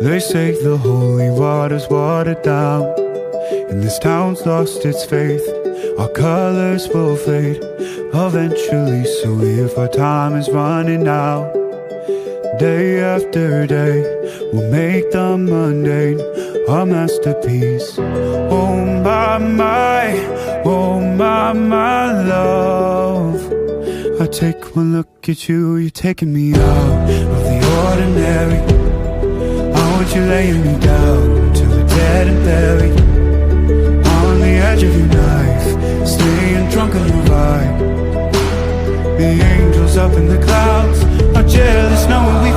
They say the holy water's watered down, and this town's lost its faith. Our colors will fade eventually, so if our time is running out, day after day, we'll make the mundane our masterpiece. Oh my love, I take one look at you, you're taking me out of the ordinary. I want you laying me down till we're dead and buried, on the edge of your knife, staying drunk on your ride. The angels up in the clouds are jealous knowing we